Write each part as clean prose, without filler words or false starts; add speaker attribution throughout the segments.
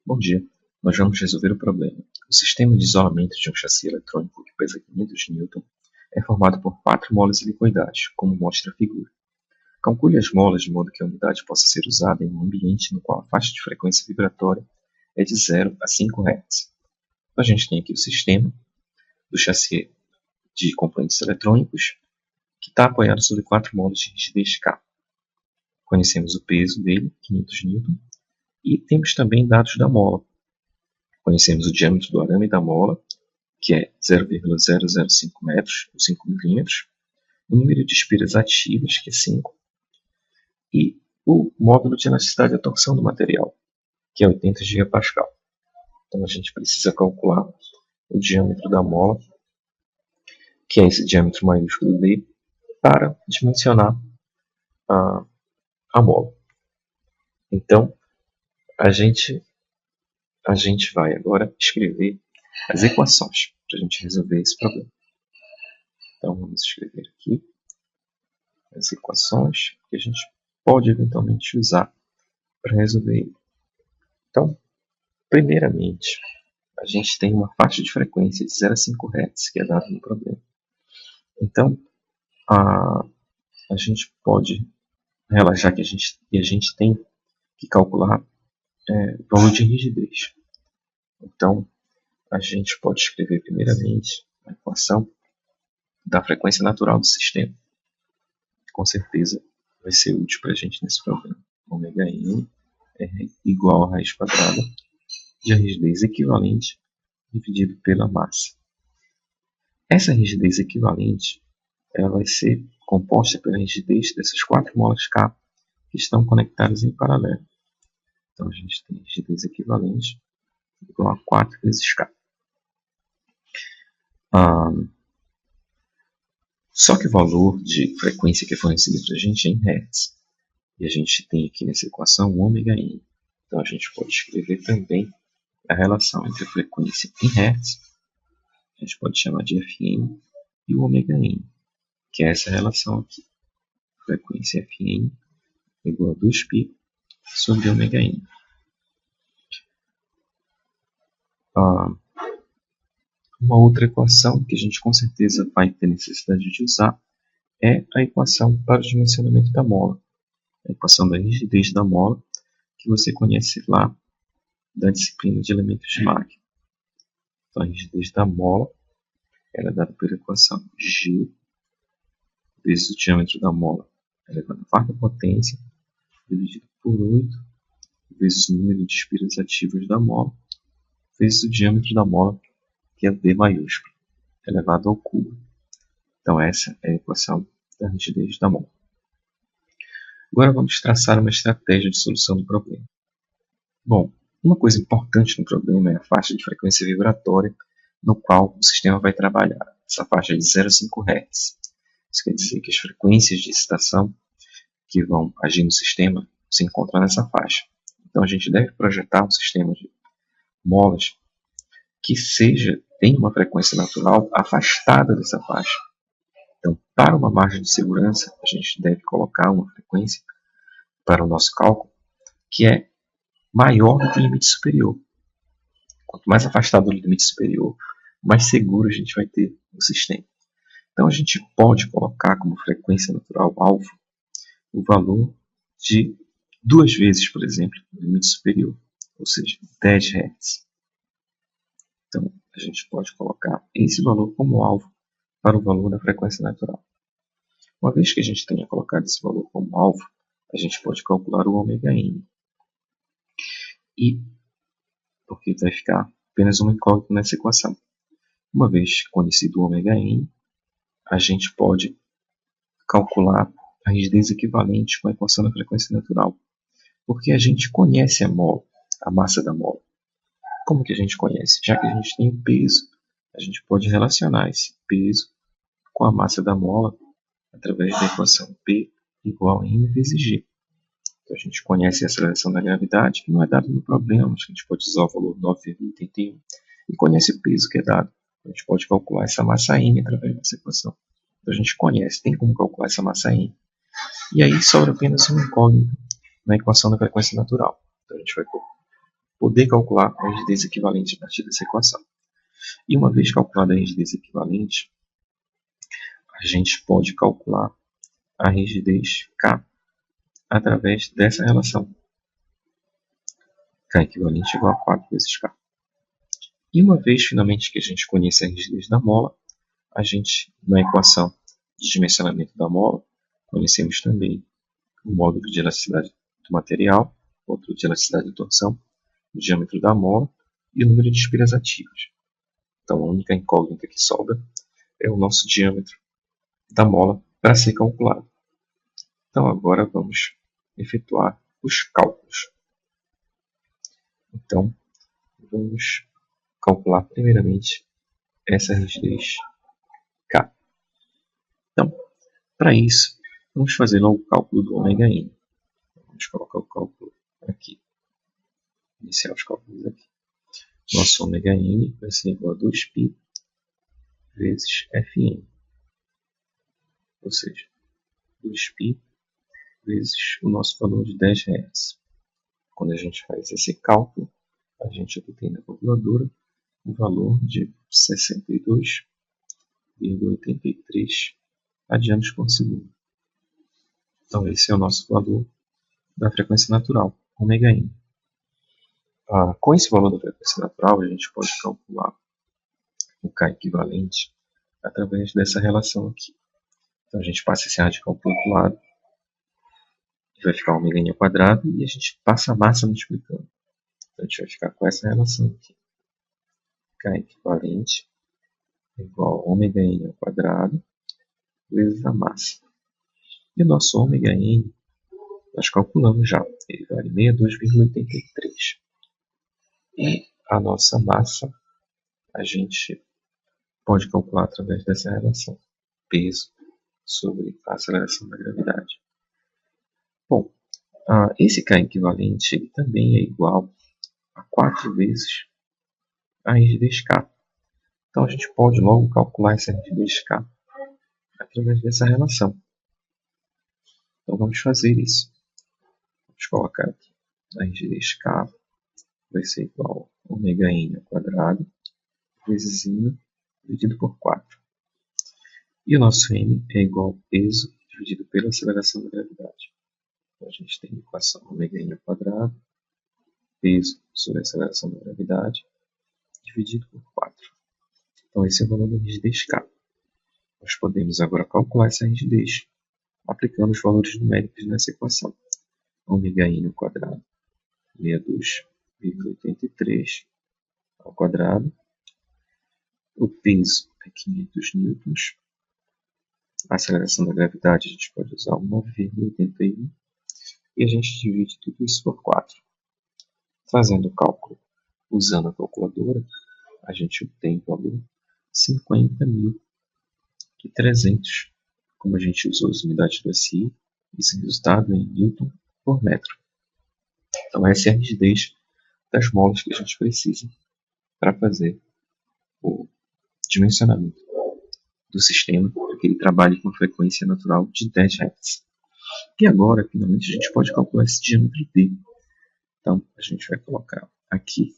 Speaker 1: Bom dia. Nós vamos resolver o problema. O sistema de isolamento de um chassi eletrônico que pesa 500 N é formado por 4 molas de liquidez, como mostra a figura. Calcule as molas de modo que a unidade possa ser usada em um ambiente no qual a faixa de frequência vibratória é de 0 a 5 Hz. Então, a gente tem aqui o sistema do chassi de componentes eletrônicos que está apoiado sobre 4 molas de rigidez K. Conhecemos o peso dele, 500 N, e temos também dados da mola. Conhecemos o diâmetro do arame da mola, que é 0,005 metros, ou 5 milímetros, o número de espiras ativas, que é 5, e o módulo de elasticidade da torção do material, que é 80 gigapascal. Então a gente precisa calcular o diâmetro da mola, que é esse diâmetro maiúsculo D, para dimensionar a mola. Então a gente vai agora escrever as equações para a gente resolver esse problema. Então vamos escrever aqui as equações que a gente pode eventualmente usar para resolver ele. Então, primeiramente, a gente tem uma faixa de frequência de 0 a 5 Hz, que é dada no problema. Então, a gente pode relaxar que a gente tem que calcular o valor de rigidez. Então, a gente pode escrever primeiramente a equação da frequência natural do sistema. Com certeza vai ser útil para a gente nesse problema. Ômega n é igual a raiz quadrada de a rigidez equivalente dividido pela massa. Essa rigidez equivalente ela vai ser composta pela rigidez dessas 4 molas K que estão conectadas em paralelo. Então a gente tem rigidez equivalente igual a 4 vezes K. Só que o valor de frequência que é fornecido para a gente é em Hz. E a gente tem aqui nessa equação o ômega n. Então a gente pode escrever também a relação entre a frequência em Hz, a gente pode chamar de Fn, e o ômega n, que é essa relação aqui. Frequência Fn igual a 2π sobre ômega n. Uma outra equação que a gente com certeza vai ter necessidade de usar é a equação para o dimensionamento da mola. A equação da rigidez da mola, que você conhece lá da disciplina de elementos de máquina. Então, a rigidez da mola ela é dada pela equação G vezes o diâmetro da mola elevado à quarta potência, dividido por 8, vezes o número de espiras ativas da mola, vezes o diâmetro da mola, que é D maiúsculo, elevado ao cubo. Então essa é a equação da rigidez da mola. Agora vamos traçar uma estratégia de solução do problema. Bom, uma coisa importante no problema é a faixa de frequência vibratória no qual o sistema vai trabalhar. Essa faixa é de 0 a 5 Hz. Isso quer dizer que as frequências de excitação que vão agir no sistema se encontram nessa faixa. Então a gente deve projetar um sistema de molas que tenha uma frequência natural afastada dessa faixa. Então, para uma margem de segurança, a gente deve colocar uma frequência para o nosso cálculo que é maior do que o limite superior. Quanto mais afastado do limite superior, mais seguro a gente vai ter o sistema. Então, a gente pode colocar como frequência natural alvo o valor de 2 vezes, por exemplo, o limite superior, ou seja, 10 Hz. Então, a gente pode colocar esse valor como alvo para o valor da frequência natural. Uma vez que a gente tenha colocado esse valor como alvo, a gente pode calcular o ômega n. E, porque vai ficar apenas uma incógnita nessa equação. Uma vez conhecido o ômega n, a gente pode calcular a rigidez equivalente com a equação da frequência natural. Porque a gente conhece a mola, a massa da mola. Como que a gente conhece? Já que a gente tem o peso, a gente pode relacionar esse peso com a massa da mola através da equação P igual a N vezes G. Então, a gente conhece a aceleração da gravidade, que não é dada no problema, mas a gente pode usar o valor 9,81 e conhece o peso que é dado. A gente pode calcular essa massa N através dessa equação. Então, a gente conhece, tem como calcular essa massa N. E aí sobra apenas uma incógnita na equação da frequência natural. Então, a gente vai poder calcular a rigidez equivalente a partir dessa equação. E uma vez calculada a rigidez equivalente, a gente pode calcular a rigidez K através dessa relação. K equivalente igual a 4 vezes K. E uma vez, finalmente, que a gente conhece a rigidez da mola, a gente, na equação de dimensionamento da mola, conhecemos também o módulo de elasticidade do material, outro de elasticidade de torção, o diâmetro da mola e o número de espiras ativas. Então, a única incógnita que sobra é o nosso diâmetro da mola para ser calculado. Então, agora vamos efetuar os cálculos. Então, vamos calcular primeiramente essa rigidez K. Então, para isso, vamos fazer logo o cálculo do ômega-n. Vamos colocar o cálculo aqui. Iniciar os cálculos aqui. Nosso ômega-n vai ser igual a 2π vezes Fn. Ou seja, 2π vezes o nosso valor de 10 Hz. Quando a gente faz esse cálculo, a gente obtém na calculadora o valor de 62,83 radianos por segundo. Então, esse é o nosso valor da frequência natural, ômega-n. Com esse valor da frequência natural, a gente pode calcular o K equivalente através dessa relação aqui. Então, a gente passa esse radical para o outro lado, que vai ficar ômega-n ao quadrado, e a gente passa a massa multiplicando. Então, a gente vai ficar com essa relação aqui. K equivalente é igual a ômega-n ao quadrado vezes a massa. E o nosso ômega-n, nós calculamos já, ele vale 62,83. E a nossa massa, a gente pode calcular através dessa relação. Peso sobre a aceleração da gravidade. Bom, esse K equivalente ele também é igual a 4 vezes a rigidez K. Então, a gente pode logo calcular essa rigidez K através dessa relação. Então, vamos fazer isso. Vamos colocar aqui a rigidez K vai ser igual a ômega-n ao quadrado vezes n dividido por 4. E o nosso n é igual ao peso dividido pela aceleração da gravidade. Então, a gente tem a equação ômega-n ao quadrado, peso sobre a aceleração da gravidade, dividido por 4. Então, esse é o valor da rigidez K. Nós podemos agora calcular essa rigidez, aplicando os valores numéricos nessa equação. Ômega-n ao quadrado, 62,83 ao quadrado. O peso é 500 newtons. A aceleração da gravidade a gente pode usar 9,81. E a gente divide tudo isso por 4. Fazendo o cálculo usando a calculadora, a gente obtém o valor 50.300. Como a gente usou as unidades do SI, esse resultado é em Newton por metro. Então, essa é a rigidez das molas que a gente precisa para fazer o dimensionamento do sistema, para que ele trabalhe com a frequência natural de 10 Hz. E agora, finalmente, a gente pode calcular esse diâmetro D. Então, a gente vai colocar aqui,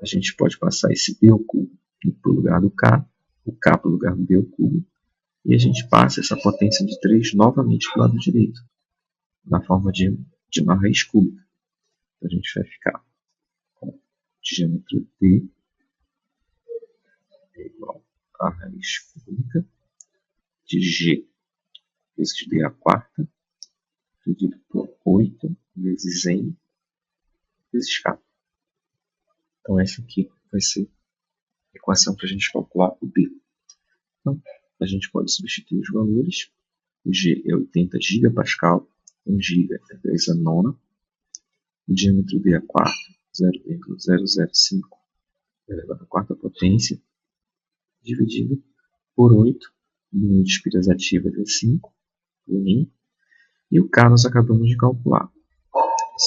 Speaker 1: a gente pode passar esse D ao cubo para o lugar do K, o K para o lugar do D ao cubo, e a gente passa essa potência de 3 novamente para o lado direito, na forma de uma raiz cúbica. Então, a gente vai ficar com o diâmetro D é igual a raiz cúbica de G vezes D à quarta, dividido por 8 vezes N vezes K. Então, essa aqui vai ser a equação para a gente calcular o D. Então, a gente pode substituir os valores. O G é 80 gigapascal, 1 giga é 10 a nona. O diâmetro D é 4, 0,005 elevado à quarta potência, dividido por 8, o número de espiras ativas é 5, o N, e o K nós acabamos de calcular,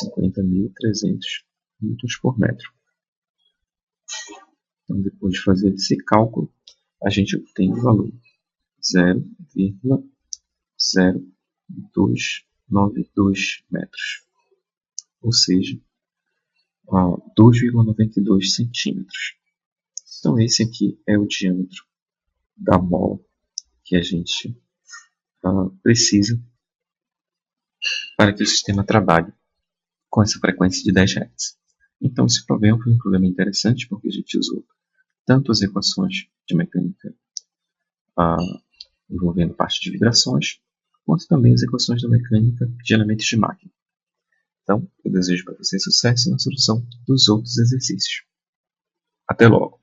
Speaker 1: 50.300 newtons por metro. Então, depois de fazer esse cálculo, a gente obtém o valor 0,0292 metros. Ou seja, 2,92 centímetros. Então esse aqui é o diâmetro da mola que a gente precisa para que o sistema trabalhe com essa frequência de 10 Hz. Então esse problema foi um problema interessante porque a gente usou tanto as equações de mecânica envolvendo parte de vibrações, quanto também as equações da mecânica de elementos de máquina. Então, eu desejo para você sucesso na solução dos outros exercícios. Até logo!